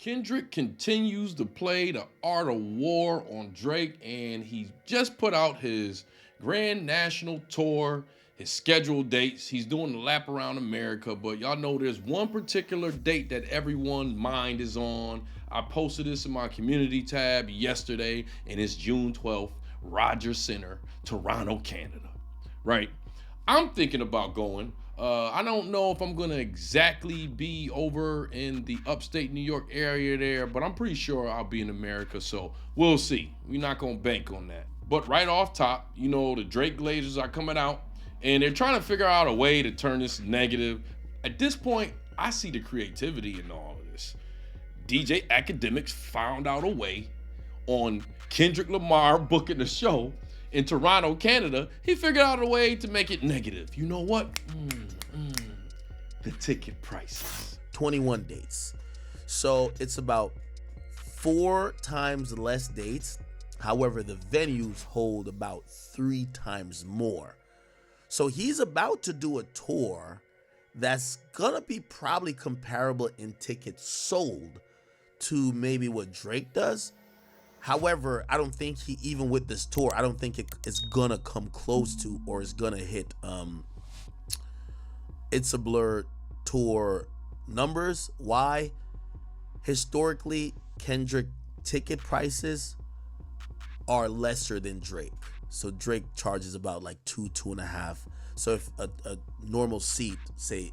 Kendrick continues to play the art of war on Drake, and he just put out his grand national tour, his scheduled dates. He's doing the lap around America, but y'all know there's one particular date that everyone's mind is on. I posted this in my community tab yesterday, and it's June 12th, Rogers Center, Toronto, Canada. Right? I'm thinking about going. I don't know if I'm gonna exactly be over in the upstate New York area there, but I'm pretty sure I'll be in America, so we'll see. We're not gonna bank on that. But right off top, you know, the Drake Glazers are coming out, and they're trying to figure out a way to turn this negative. At this point, I see the creativity in all of this. DJ Academics found out a way on Kendrick Lamar booking the show in Toronto, Canada. He figured out a way to make it negative. You know what? The ticket prices. 21 dates. So it's about 4 times less dates. However, the venues hold about 3 times more. So he's about to do a tour that's gonna be probably comparable in tickets sold to maybe what Drake does. However, I don't think even with this tour, I don't think it's gonna come close to or it's gonna hit It's a Blur tour numbers. Why? Historically, Kendrick ticket prices are lesser than Drake. So Drake charges about like 2.5. So if a normal seat, say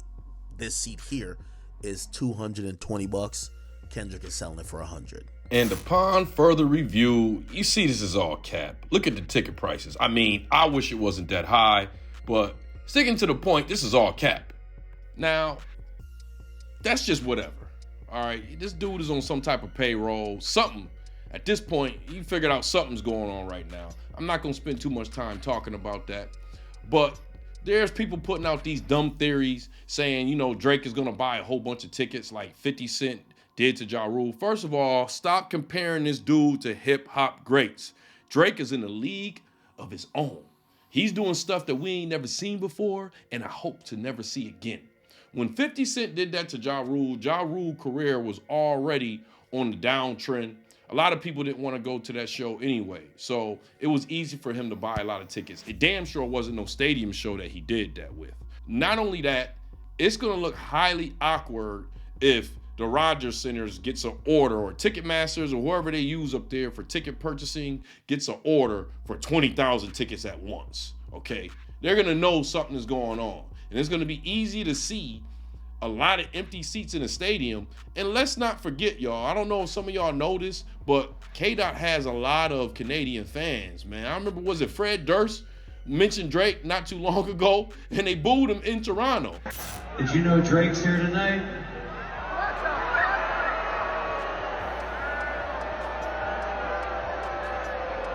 this seat here, is $220, Kendrick is selling it for $100. And upon further review, you see this is all cap. Look at the ticket prices. I mean, I wish it wasn't that high, but sticking to the point, this is all cap. Now, that's just whatever. All right, this dude is on some type of payroll, something. At this point, you figured out something's going on right now. I'm not gonna spend too much time talking about that, but there's people putting out these dumb theories saying, you know, Drake is gonna buy a whole bunch of tickets like 50 Cent did to Ja Rule. First of all, stop comparing this dude to hip hop greats. Drake is in a league of his own. He's doing stuff that we ain't never seen before, and I hope to never see again. When 50 Cent did that to Ja Rule's career was already on the downtrend. A lot of people didn't want to go to that show anyway, so it was easy for him to buy a lot of tickets. It damn sure wasn't no stadium show that he did that with. Not only that, it's gonna look highly awkward if the Rogers Centers gets an order, or Ticketmasters, or whoever they use up there for ticket purchasing gets an order for 20,000 tickets at once, okay? They're gonna know something is going on. And it's gonna be easy to see a lot of empty seats in the stadium. And let's not forget, y'all, I don't know if some of y'all know this, but K-Dot has a lot of Canadian fans, man. I remember, was it Fred Durst mentioned Drake not too long ago, and they booed him in Toronto. Did you know Drake's here tonight?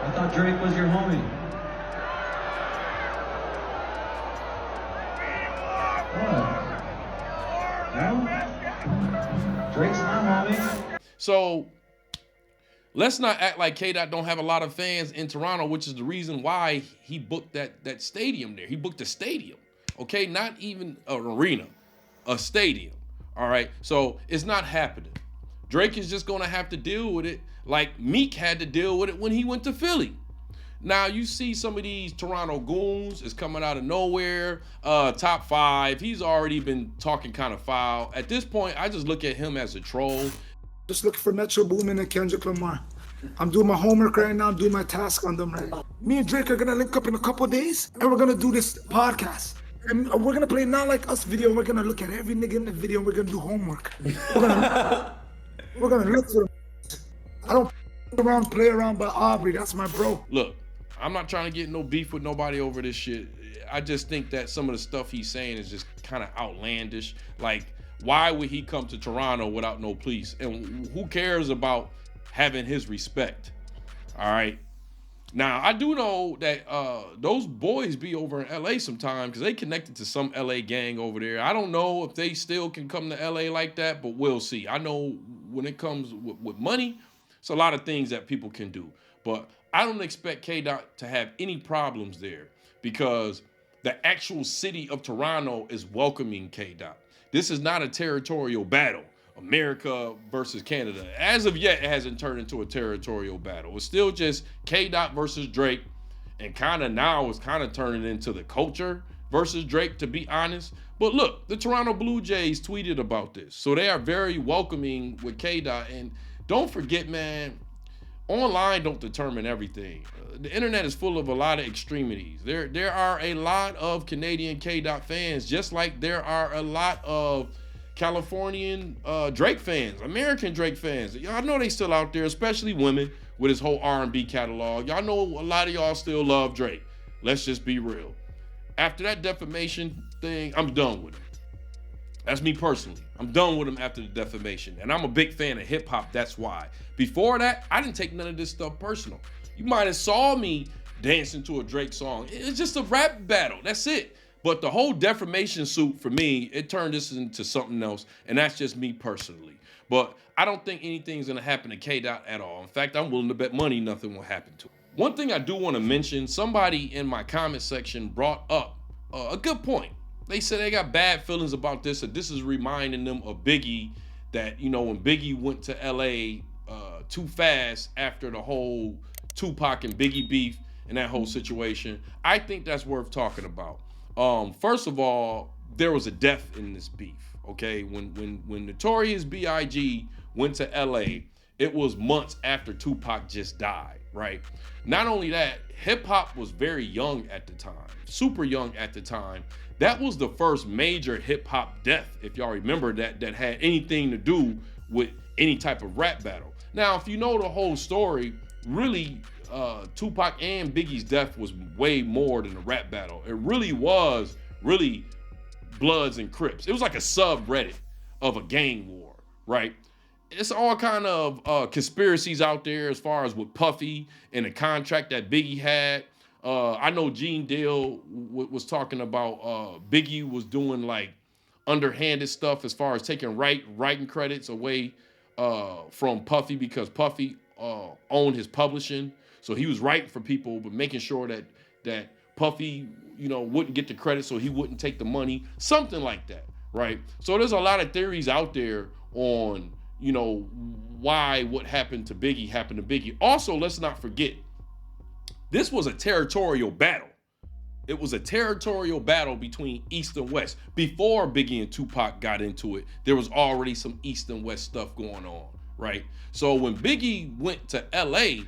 I thought Drake was your homie. No? Drake's my homie. So let's not act like K-Dot don't have a lot of fans in Toronto, which is the reason why he booked that stadium there. He booked a stadium, okay? Not even an arena, a stadium, all right? So it's not happening. Drake is just gonna have to deal with it like Meek had to deal with it when he went to Philly. Now, you see some of these Toronto goons is coming out of nowhere. Top 5, he's already been talking kind of foul. At this point, I just look at him as a troll. Just looking for Metro Boomin and Kendrick Lamar. I'm doing my homework right now, I'm doing my task on them right now. Me and Drake are gonna link up in a couple days, and we're gonna do this podcast. And we're gonna play Not Like Us video, and we're gonna look at every nigga in the video, and we're gonna do homework. We're gonna look for them. I don't play around, but Aubrey, that's my bro. Look, I'm not trying to get no beef with nobody over this shit. I just think that some of the stuff he's saying is just kind of outlandish. Like, why would he come to Toronto without no police? And who cares about having his respect? All right. Now, I do know that those boys be over in LA sometime because they connected to some LA gang over there. I don't know if they still can come to LA like that, but we'll see. I know when it comes with money, it's a lot of things that people can do. But I don't expect K-Dot to have any problems there because the actual city of Toronto is welcoming K-Dot. This is not a territorial battle, America versus Canada. As of yet, it hasn't turned into a territorial battle. It's still just K-Dot versus Drake, and kind of now it's kind of turning into the culture versus Drake, to be honest. But look, the Toronto Blue Jays tweeted about this. So they are very welcoming with K-Dot. And don't forget, man, online don't determine everything. The internet is full of a lot of extremities. There are a lot of Canadian K-Dot fans, just like there are a lot of Californian Drake fans, American Drake fans. Y'all know they still out there, especially women with his whole R&B catalog. Y'all know a lot of y'all still love Drake. Let's just be real. After that defamation thing, I'm done with him. That's me personally. I'm done with him after the defamation. And I'm a big fan of hip hop, that's why. Before that, I didn't take none of this stuff personal. You might have saw me dancing to a Drake song. It's just a rap battle, that's it. But the whole defamation suit, for me, it turned this into something else. And that's just me personally. But I don't think anything's gonna happen to K-Dot at all. In fact, I'm willing to bet money nothing will happen to him. One thing I do want to mention, somebody in my comment section brought up a good point. They said they got bad feelings about this, and this is reminding them of Biggie, that, you know, when Biggie went to LA too fast after the whole Tupac and Biggie beef and that whole situation. I think that's worth talking about. First of all, there was a death in this beef, okay? When Notorious B.I.G. went to LA, it was months after Tupac just died, right? Not only that, hip hop was very young at the time, super young at the time. That was the first major hip hop death, if y'all remember, that had anything to do with any type of rap battle. Now, if you know the whole story, really, Tupac and Biggie's death was way more than a rap battle. It really was Bloods and Crips. It was like a subreddit of a gang war, right? It's all kind of conspiracies out there as far as with Puffy and the contract that Biggie had. I know Gene Deal was talking about Biggie was doing like underhanded stuff as far as taking writing credits away from Puffy, because Puffy owned his publishing. So he was writing for people, but making sure that Puffy, you know, wouldn't get the credit, so he wouldn't take the money, something like that, right? So there's a lot of theories out there on, you know, why what happened to Biggie happened to Biggie. Also, let's not forget, this was a territorial battle. It was a territorial battle between East and West. Before Biggie and Tupac got into it, there was already some East and West stuff going on, right? So when Biggie went to LA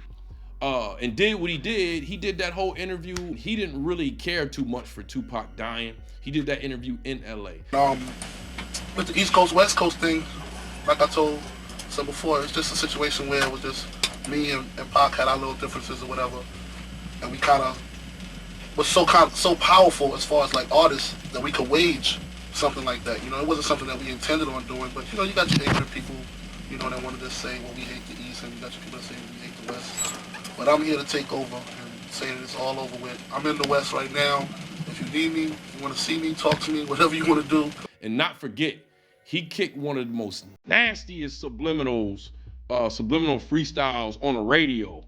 and did what he did that whole interview. He didn't really care too much for Tupac dying. He did that interview in LA. With the East Coast, West Coast thing, like I told some before, it's just a situation where it was just me and Pac had our little differences or whatever. And we kind of was so powerful as far as like artists that we could wage something like that. You know, it wasn't something that we intended on doing, but you know, you got your ignorant people, you know, that wanted to say, well, we hate the East, and you got your people that say we hate the West. But I'm here to take over and say that it's all over with. I'm in the West right now. If you need me, if you want to see me, talk to me, whatever you want to do. And not forget, he kicked one of the most nastiest subliminal freestyles on the radio.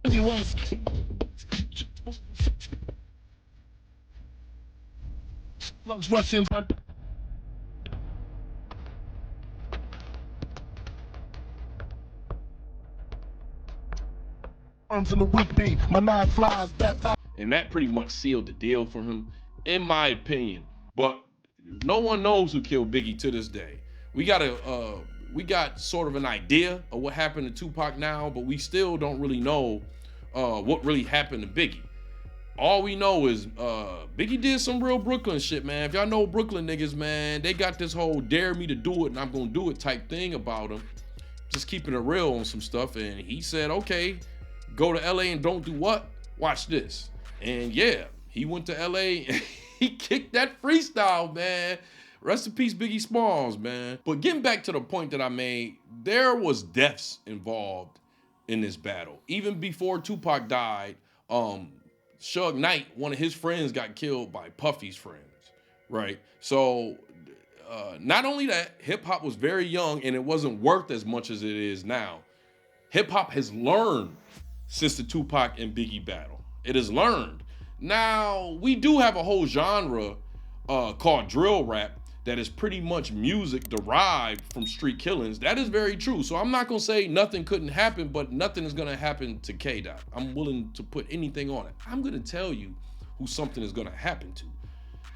And that pretty much sealed the deal for him, in my opinion. But no one knows who killed Biggie to this day. We got sort of an idea of what happened to Tupac now, but we still don't really know what really happened to Biggie. All we know is Biggie did some real Brooklyn shit, man. If y'all know Brooklyn niggas, man, they got this whole dare me to do it and I'm gonna do it type thing about him. Just keeping it real on some stuff. And he said, okay, go to LA and don't do what? Watch this. And yeah, he went to LA and he kicked that freestyle, man. Rest in peace, Biggie Smalls, man. But getting back to the point that I made, there was deaths involved in this battle. Even before Tupac died, Suge Knight, one of his friends, got killed by Puffy's friends, right? So not only that, hip hop was very young and it wasn't worth as much as it is now. Hip hop has learned since the Tupac and Biggie battle. It has learned. Now, we do have a whole genre called drill rap that is pretty much music derived from street killings. That is very true. So I'm not gonna say nothing couldn't happen, but nothing is gonna happen to K-Dot. I'm willing to put anything on it. I'm gonna tell you who something is gonna happen to.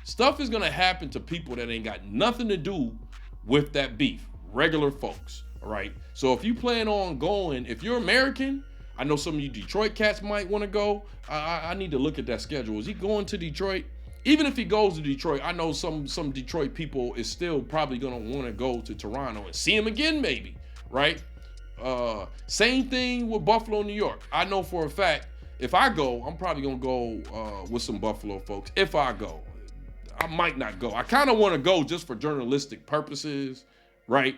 Stuff is gonna happen to people that ain't got nothing to do with that beef. Regular folks, all right? So if you plan on going, if you're American, I know some of you Detroit cats might wanna go. I need to look at that schedule. Is he going to Detroit? Even if he goes to Detroit, I know some Detroit people is still probably gonna wanna go to Toronto and see him again maybe, right? Same thing with Buffalo, New York. I know for a fact, if I go, I'm probably gonna go with some Buffalo folks. If I go, I might not go. I kind of wanna go just for journalistic purposes, right?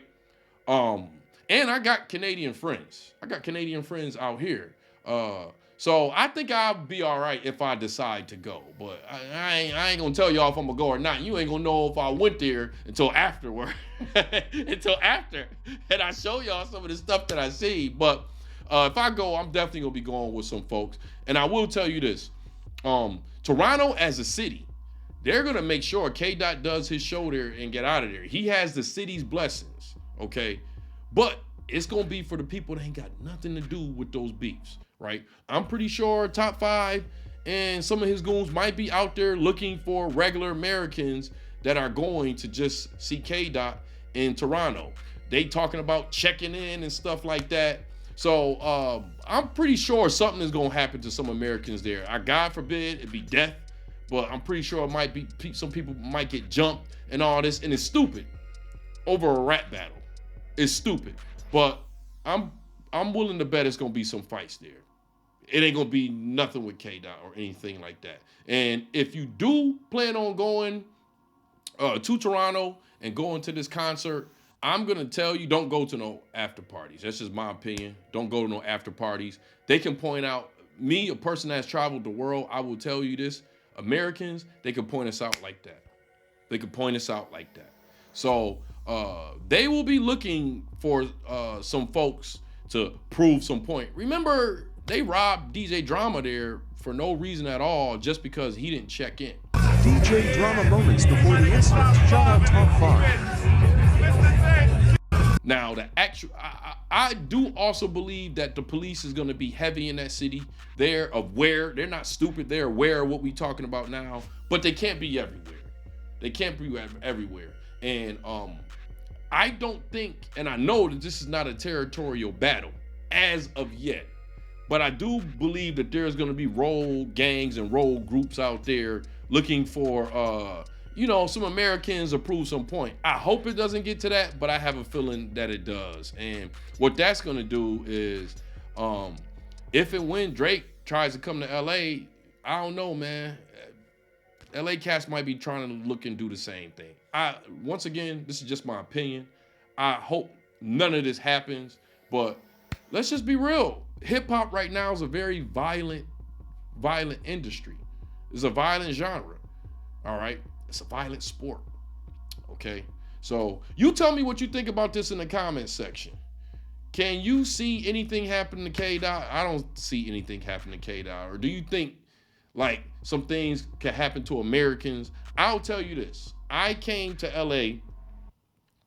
And I got Canadian friends. I got Canadian friends out here. So I think I'll be all right if I decide to go. But I ain't gonna tell y'all if I'm gonna go or not. You ain't gonna know if I went there until afterward. Until after. And I show y'all some of the stuff that I see. But if I go, I'm definitely gonna be going with some folks. And I will tell you this. Toronto as a city, they're gonna make sure K-Dot does his show there and get out of there. He has the city's blessings, okay? But it's gonna be for the people that ain't got nothing to do with those beefs, right? I'm pretty sure Top 5 and some of his goons might be out there looking for regular Americans that are going to just see K-Dot in Toronto. They talking about checking in and stuff like that. So I'm pretty sure something is gonna happen to some Americans there. God forbid it be death, but I'm pretty sure it might be, some people might get jumped and all this, and it's stupid over a rap battle. It's stupid, but I'm willing to bet it's gonna be some fights there. It ain't gonna be nothing with K-Dot or anything like that. And if you do plan on going to Toronto and going to this concert, I'm gonna tell you, don't go to no after parties. That's just my opinion. Don't go to no after parties. They can point out, me, a person that's traveled the world, I will tell you this, Americans, they can point us out like that. They can point us out like that. So they will be looking for some folks to prove some point. Remember, they robbed DJ Drama there for no reason at all, just because he didn't check in. DJ Drama moments before the incident. Shout out Top 5. Now, the actual, I do also believe that the police is going to be heavy in that city. They're aware. They're not stupid. They're aware of what we're talking about now, but they can't be everywhere. They can't be everywhere. And I don't think, and I know that this is not a territorial battle as of yet, but I do believe that there's going to be rogue gangs and rogue groups out there looking for, some Americans to prove some point. I hope it doesn't get to that, but I have a feeling that it does. And what that's going to do is, if and when Drake tries to come to LA, I don't know, man. LA cats might be trying to look and do the same thing. Once again, this is just my opinion. I hope none of this happens, but let's just be real. Hip hop right now is a very violent industry. It's a violent genre. All right. It's a violent sport. Okay. So you tell me what you think about this in the comments section. Can you see anything happen to K-Dot? I don't see anything happen to K-Dot. Or do you think like some things can happen to Americans? I'll tell you this. I came to LA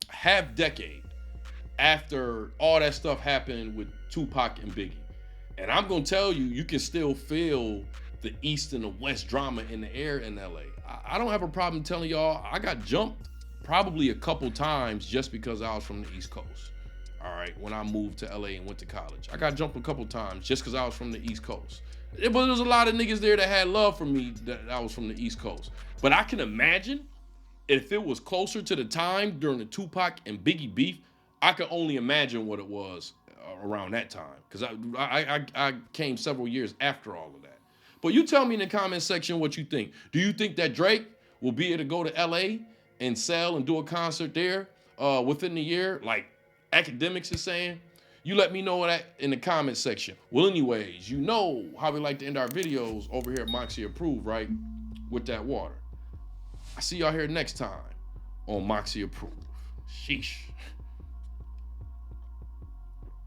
half decade after all that stuff happened with Tupac and Biggie. And I'm gonna tell you, you can still feel the East and the West drama in the air in LA. I don't have a problem telling y'all, I got jumped probably a couple times just because I was from the East Coast. All right, when I moved to LA and went to college. I got jumped a couple times just because I was from the East Coast. But there's a lot of niggas there that had love for me that I was from the East Coast. But I can imagine if it was closer to the time during the Tupac and Biggie beef, I could only imagine what it was around that time. Because I came several years after all of that. But you tell me in the comment section what you think. Do you think that Drake will be able to go to LA and sell and do a concert there within the year, like Academics is saying? You let me know that in the comment section. Well, anyways, you know how we like to end our videos over here at Moxy Approved, right? With that water. I see y'all here next time on Moxy Approved. Sheesh.